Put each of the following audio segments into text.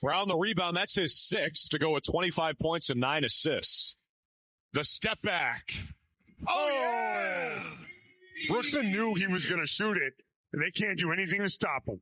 Brown the rebound. That's his 6th to go with 25 points and 9 assists. The step back. Oh, yeah! Brooklyn knew he was going to shoot it, and they can't do anything to stop him.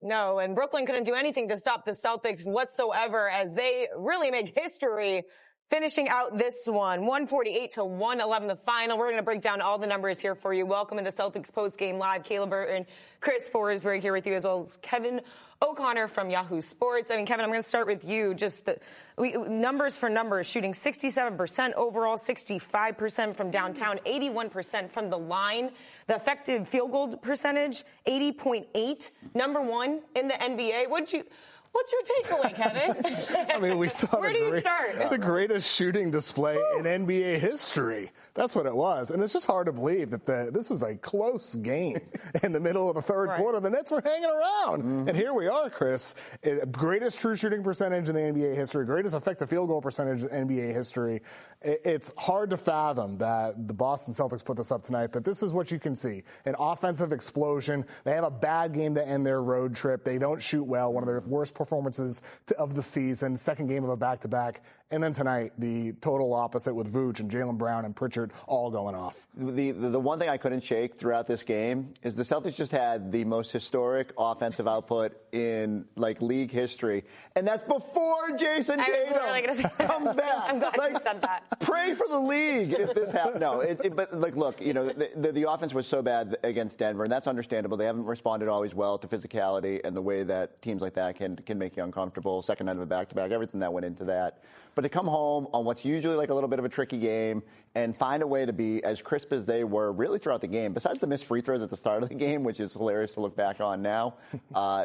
No, and Brooklyn couldn't do anything to stop the Celtics whatsoever as they really make history finishing out this one. 148-111 the final. We're going to break down all the numbers here for you. Welcome into Celtics Postgame Live. Kayla Burton, Chris Forsberg here with you, as well as Kevin O'Connor from Yahoo Sports. I mean, Kevin, I'm going to start with you. Just numbers for numbers, shooting 67% overall, 65% from downtown, 81% from the line. The effective field goal percentage, 80.8, number 1 in the NBA. What's your takeaway, Kevin? I mean, we saw Where do you start? The greatest shooting display in NBA history. That's what it was. And it's just hard to believe that this was a close game in the middle of the third quarter. The Nets were hanging around. Mm-hmm. And here we are, Chris. Greatest true shooting percentage in the NBA history, greatest effective field goal percentage in NBA history. It's hard to fathom that the Boston Celtics put this up tonight, but this is what you can see. An offensive explosion. They have a bad game to end their road trip. They don't shoot well. One of their worst performances of the season, second game of a back-to-back. And then tonight, the total opposite with Vuce and Jaylen Brown and Pritchard all going off. The one thing I couldn't shake throughout this game is the Celtics just had the most historic offensive output in league history, and that's before Jason Tatum comes back. I'm glad you said that. Pray for the league if this happens. No, but look, the offense was so bad against Denver, and that's understandable. They haven't responded always well to physicality and the way that teams like that can make you uncomfortable. Second night of a back-to-back, everything that went into that. But to come home on what's usually a little bit of a tricky game and find a way to be as crisp as they were really throughout the game, besides the missed free throws at the start of the game, which is hilarious to look back on now,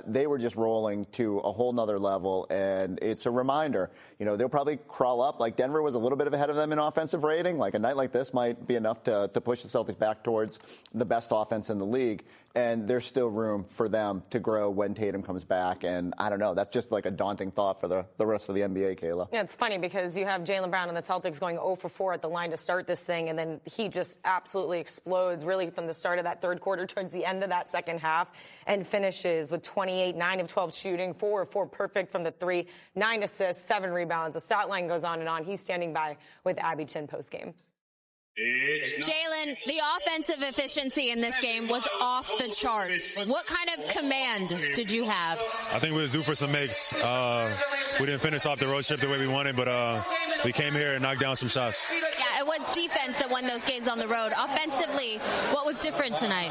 they were just rolling to a whole nother level. And it's a reminder, they'll probably crawl up. Like Denver was a little bit ahead of them in offensive rating. Like a night like this might be enough to push the Celtics back towards the best offense in the league. And there's still room for them to grow when Tatum comes back. And I don't know, that's just like a daunting thought for the rest of the NBA, Kayla. Yeah, it's funny because you have Jaylen Brown and the Celtics going 0 for 4 at the line to start this thing, and then he just absolutely explodes really from the start of that third quarter towards the end of that second half and finishes with 28, 9 of 12 shooting, 4 of 4 perfect from the 3, 9 assists, 7 rebounds. The stat line goes on and on. He's standing by with Abby Chin postgame. Jaylen, the offensive efficiency in this game was off the charts. What kind of command did you have? I think we were due for some makes. We didn't finish off the road trip the way we wanted, but we came here and knocked down some shots. Yeah, it was defense that won those games on the road. Offensively, what was different tonight?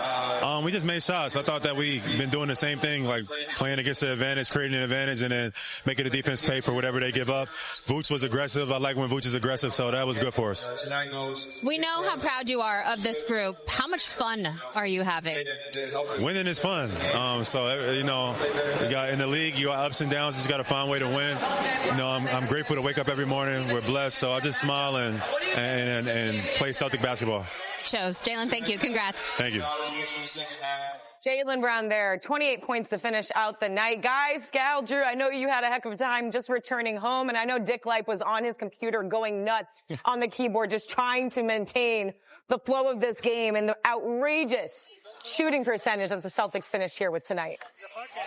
We just made shots. I thought that we've been doing the same thing, like playing against the advantage, creating an advantage, and then making the defense pay for whatever they give up. Vuce was aggressive. I like when Vuce is aggressive, so that was good for us. We know how proud you are of this group. How much fun are you having? Winning is fun. You got in the league, you got ups and downs. You just got to find a way to win. I'm grateful to wake up every morning. We're blessed, so I just smile and play Celtic basketball. Shows. Jaylen, thank you. Congrats. Thank you. Jaylen Brown there, 28 points to finish out the night. Guys, Scal, Drew, I know you had a heck of a time just returning home, and I know Dick Lipe was on his computer going nuts on the keyboard just trying to maintain the flow of this game and the outrageous shooting percentage that the Celtics finished here with tonight.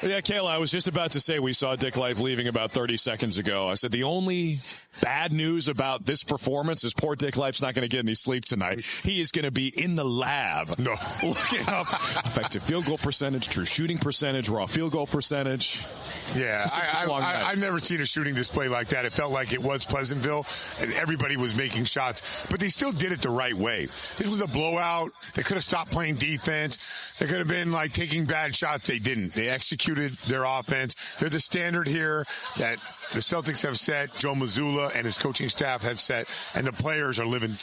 Yeah, Kayla, I was just about to say we saw Dick Lipe leaving about 30 seconds ago. I said the only bad news about this performance is poor Dick Lipe's not going to get any sleep tonight. He is going to be in the lab looking up effective field goal percentage, true shooting percentage, raw field goal percentage. Yeah, I've never seen a shooting display like that. It felt like it was Pleasantville, and everybody was making shots, but they still did it the right way. This was a blowout. They could have stopped playing defense. They could have been taking bad shots. They didn't. They executed their offense. They're the standard here that the Celtics have set, Joe Mazzulla and his coaching staff have set, and the players are living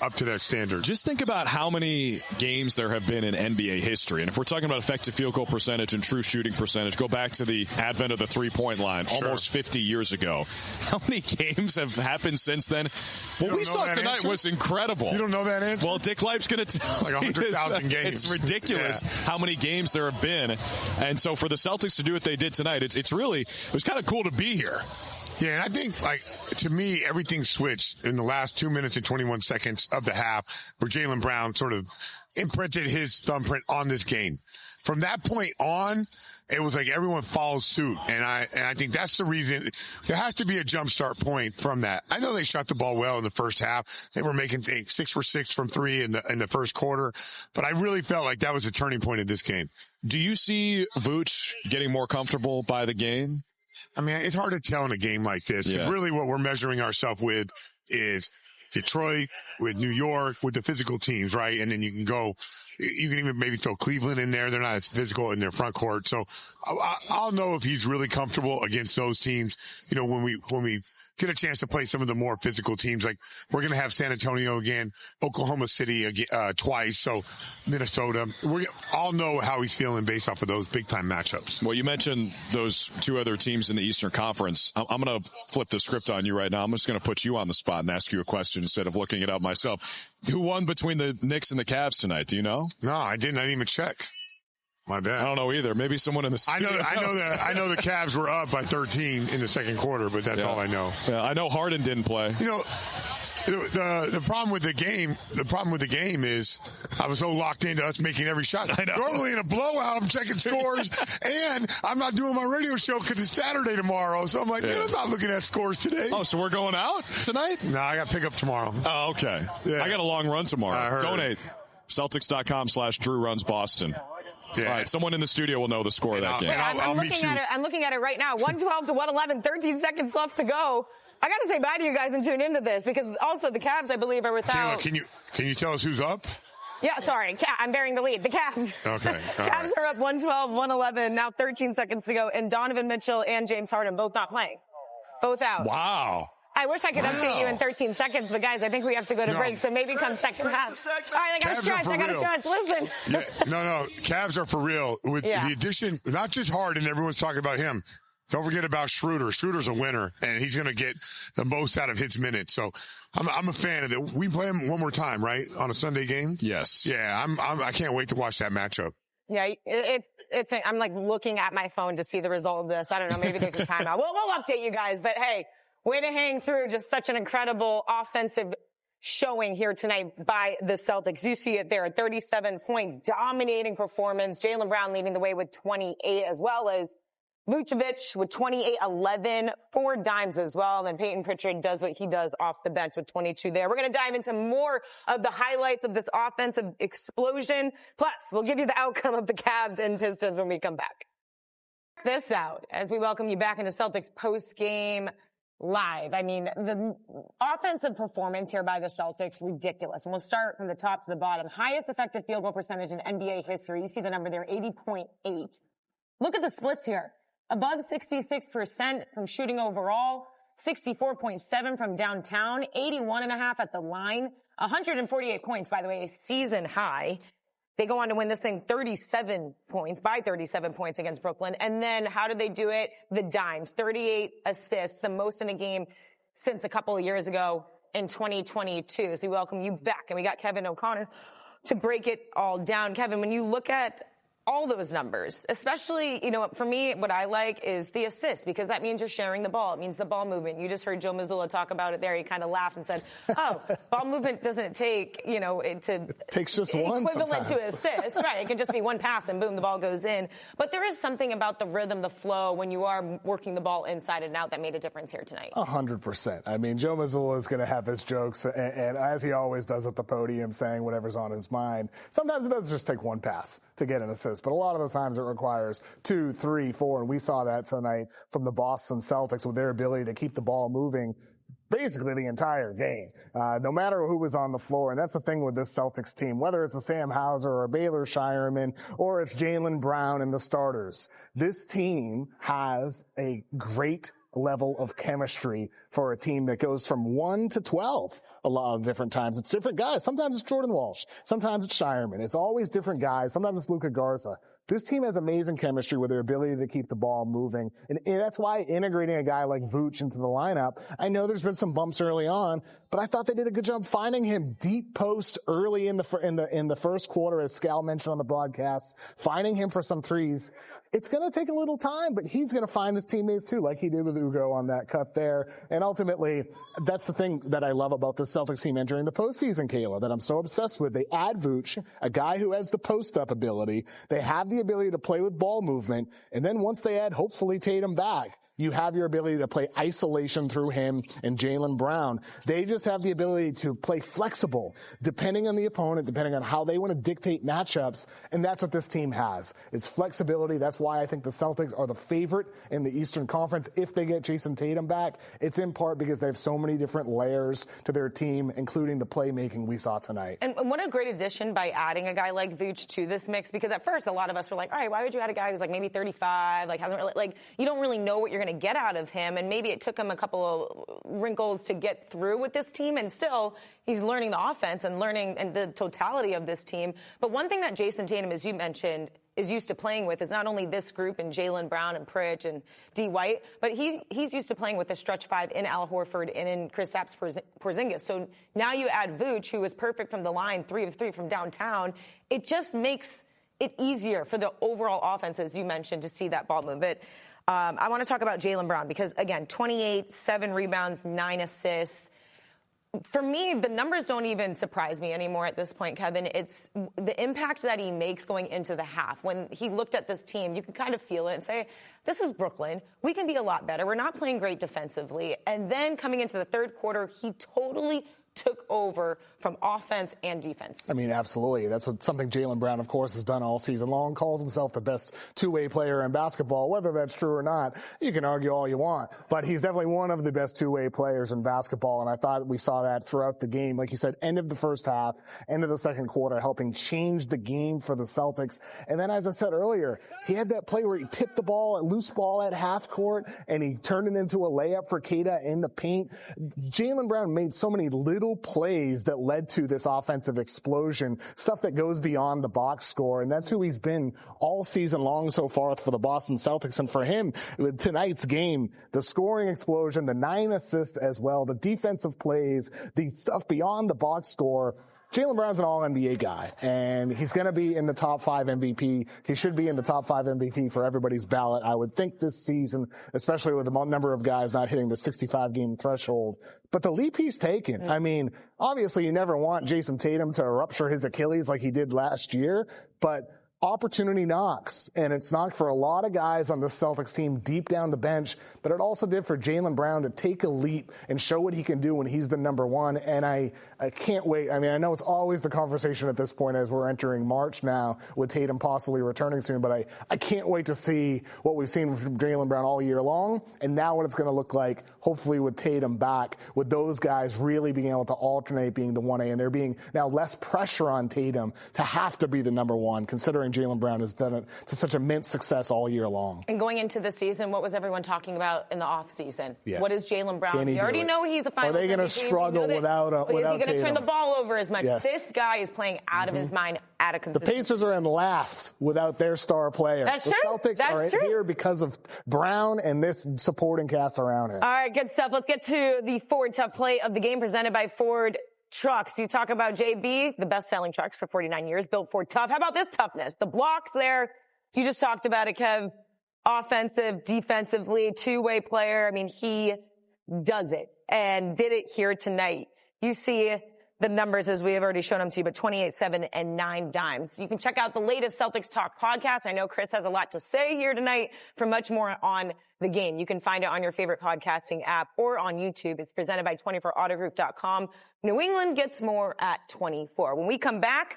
up to that standard. Just think about how many games there have been in NBA history. And if we're talking about effective field goal percentage and true shooting percentage, go back to the advent of the three-point line almost 50 years ago. How many games have happened since then? What we saw tonight was incredible. You don't know that answer? Well, Dick Lipe's going to tell 100,000 games. It's ridiculous how many games there have been. And so for the Celtics to do what they did tonight, it was kind of cool to be here. Yeah, and I think, like, to me, everything switched in the last 2 minutes and 21 seconds of the half where Jaylen Brown sort of imprinted his thumbprint on this game. From that point on, it was like everyone follows suit. And I think that's the reason. There has to be a jump start point from that. I know they shot the ball well in the first half. They were making 6 for 6 from 3 in the first quarter. But I really felt like that was a turning point in this game. Do you see Vooch getting more comfortable by the game? I mean, it's hard to tell in a game like this. Yeah. Really what we're measuring ourselves with is Detroit, with New York, with the physical teams, right? And then you can even maybe throw Cleveland in there. They're not as physical in their front court. So I'll know if he's really comfortable against those teams, you know, when we get a chance to play some of the more physical teams. Like, we're going to have San Antonio again, Oklahoma City again, twice, so Minnesota. I'll know how he's feeling based off of those big-time matchups. Well, you mentioned those two other teams in the Eastern Conference. I'm going to flip the script on you right now. I'm just going to put you on the spot and ask you a question instead of looking it up myself. Who won between the Knicks and the Cavs tonight? Do you know? No, I didn't even check. My bad. I don't know either. Maybe someone in the studio. I know the Cavs were up by 13 in the second quarter, but that's all I know. Yeah, I know Harden didn't play. You know, the problem with the game is I was so locked into us making every shot. I know. Normally in a blowout, I'm checking scores, and I'm not doing my radio show because it's Saturday tomorrow. So I'm like, man, I'm not looking at scores today. Oh, so we're going out tonight? No, I got to pick up tomorrow. Oh, okay. Yeah. I got a long run tomorrow. I heard. Donate. Celtics.com/DrewRunsBoston. Yeah. All right, someone in the studio will know the score of that game. I'm looking at it right now. 112 to 111, 13 seconds left to go. I got to say bye to you guys and tune into this because also the Cavs, I believe, are without. Kayla, can you tell us who's up? Yeah, sorry. I'm bearing the lead. The Cavs. Okay. Cavs are up 112, 111, now 13 seconds to go. And Donovan Mitchell and James Harden both not playing. Both out. Wow. I wish I could update you in 13 seconds, but guys, I think we have to go to break, so maybe come second half. All right, I got to stretch. Listen. Yeah, no. Cavs are for real. With the addition, not just Harden, everyone's talking about him. Don't forget about Schroeder. Schroeder's a winner, and he's going to get the most out of his minutes. So I'm a fan of it. We play him one more time, right, on a Sunday game? Yes. Yeah, I can't wait to watch that matchup. Yeah, I'm like looking at my phone to see the result of this. I don't know, maybe there's a timeout. We'll update you guys, but hey, way to hang through. Just such an incredible offensive showing here tonight by the Celtics. You see it there, 37-point dominating performance. Jaylen Brown leading the way with 28, as well as Vucevic with 28, 11, 4 dimes as well. And Peyton Pritchard does what he does off the bench with 22 there. We're going to dive into more of the highlights of this offensive explosion. Plus, we'll give you the outcome of the Cavs and Pistons when we come back. Check this out as we welcome you back into Celtics post-game live. I mean, the offensive performance here by the Celtics, ridiculous. And we'll start from the top to the bottom. Highest effective field goal percentage in NBA history. You see the number there, 80.8. Look at the splits here. Above 66% from shooting overall, 64.7 from downtown, 81.5 at the line, 148 points, by the way, a season high. They go on to win this thing 37 points against Brooklyn. And then how did they do it? The dimes, 38 assists, the most in a game since a couple of years ago in 2022. So we welcome you back. And we got Kevin O'Connor to break it all down. Kevin, when you look at all those numbers, especially, you know, for me, what I like is the assist, because that means you're sharing the ball. It means the ball movement. You just heard Joe Mazzulla talk about it there. He kind of laughed and said, oh, ball movement doesn't take, you know, it takes just one equivalent to assist. Right. It can just be one pass and boom, the ball goes in. But there is something about the rhythm, the flow, when you are working the ball inside and out that made a difference here tonight. 100%. I mean, Joe Mazzulla is going to have his jokes, and as he always does at the podium, saying whatever's on his mind. Sometimes it does just take one pass to get an assist, but a lot of the times it requires 2, 3, 4, and we saw that tonight from the Boston Celtics with their ability to keep the ball moving basically the entire game, no matter who was on the floor. And that's the thing with this Celtics team, whether it's a Sam Hauser or a Baylor Shireman or it's Jaylen Brown and the starters. This team has a great level of chemistry for a team that goes from 1 to 12 a lot of different times. It's different guys. Sometimes it's Jordan Walsh. Sometimes it's Shireman. It's always different guys. Sometimes it's Luka Garza. This team has amazing chemistry with their ability to keep the ball moving. And that's why integrating a guy like Vooch into the lineup, I know there's been some bumps early on, but I thought they did a good job finding him deep post early in the first quarter, as Scal mentioned on the broadcast, finding him for some threes. It's going to take a little time, but he's going to find his teammates too, like he did with Ugo on that cut there. And ultimately, that's the thing that I love about the Celtics team entering the postseason, Kayla, that I'm so obsessed with. They add Vooch, a guy who has the post-up ability. They have the ability to play with ball movement. And then once they add, hopefully, Tatum back, you have your ability to play isolation through him and Jaylen Brown. They just have the ability to play flexible, depending on the opponent, depending on how they want to dictate matchups, and that's what this team has. It's flexibility. That's why I think the Celtics are the favorite in the Eastern Conference. If they get Jason Tatum back, it's in part because they have so many different layers to their team, including the playmaking we saw tonight. And what a great addition by adding a guy like Vooch to this mix, because at first a lot of us were like, all right, why would you add a guy who's like maybe 35, like hasn't really, like, you don't really know what you're going to get out of him, and maybe it took him a couple of wrinkles to get through with this team, and still he's learning the offense and learning and the totality of this team. But one thing that Jason Tatum, as you mentioned, is used to playing with is not only this group and Jaylen Brown and Pritch and D. White, but he's used to playing with the stretch five in Al Horford and in Kristaps Porzingis. So now you add Vooch, who is perfect from the line, 3 of 3 from downtown. It just makes it easier for the overall offense, as you mentioned, to see that ball movement. I want to talk about Jaylen Brown because, again, 28, 7 rebounds, 9 assists. For me, the numbers don't even surprise me anymore at this point, Kevin. It's the impact that he makes going into the half. When he looked at this team, you can kind of feel it and say, this is Brooklyn. We can be a lot better. We're not playing great defensively. And then coming into the third quarter, he totally took over from offense and defense. I mean, absolutely. That's something Jaylen Brown, of course, has done all season long. Calls himself the best two-way player in basketball. Whether that's true or not, you can argue all you want. But he's definitely one of the best two-way players in basketball, and I thought we saw that throughout the game. Like you said, end of the first half, end of the second quarter, helping change the game for the Celtics. And then, as I said earlier, he had that play where he tipped the ball, a loose ball at half court, and he turned it into a layup for Keita in the paint. Jaylen Brown made so many little plays that led to this offensive explosion, stuff that goes beyond the box score, and that's who he's been all season long so far for the Boston Celtics. And for him, with tonight's game, the scoring explosion, the 9 assists as well, the defensive plays, the stuff beyond the box score. Jaylen Brown's an all-NBA guy, and he's going to be in the top 5 MVP. He should be in the top 5 MVP for everybody's ballot, I would think, this season, especially with the number of guys not hitting the 65-game threshold. But the leap he's taken, I mean, obviously you never want Jason Tatum to rupture his Achilles like he did last year, but opportunity knocks, and it's knocked for a lot of guys on the Celtics team deep down the bench, but it also did for Jaylen Brown to take a leap and show what he can do when he's the number one, and I can't wait. I mean, I know it's always the conversation at this point as we're entering March now with Tatum possibly returning soon, but I can't wait to see what we've seen from Jaylen Brown all year long, and now what it's going to look like, hopefully with Tatum back, with those guys really being able to alternate being the 1A, and there being now less pressure on Tatum to have to be the number one, considering Jaylen Brown has done it to such immense success all year long. And going into the season, what was everyone talking about in the offseason? Yes. What is Jaylen Brown? We already know he's a finalist. Are they going to struggle without Tatum? Is he going to turn the ball over as much? Yes. This guy is playing out of his mind, out of consistency. The Pacers are in last without their star player. That's the true. Celtics are here because of Brown and this supporting cast around him. All right, good stuff. Let's get to the Ford Tough Play of the game presented by Ford Trucks. You talk about JB, the best-selling trucks for 49 years, built Ford Tough. How about this toughness? The blocks there. You just talked about it, Kev. Offensive, defensively, two-way player. I mean, he does it and did it here tonight. You see the numbers as we have already shown them to you, but 28, 7, and 9 dimes. You can check out the latest Celtics Talk podcast. I know Chris has a lot to say here tonight for much more on the game. You can find it on your favorite podcasting app or on YouTube. It's presented by 24autogroup.com. New England gets more at 24. When we come back,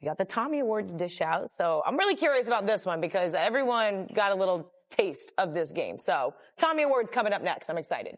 we got the Tommy Award to dish out. So I'm really curious about this one because everyone got a little taste of this game. So Tommy Award's coming up next. I'm excited.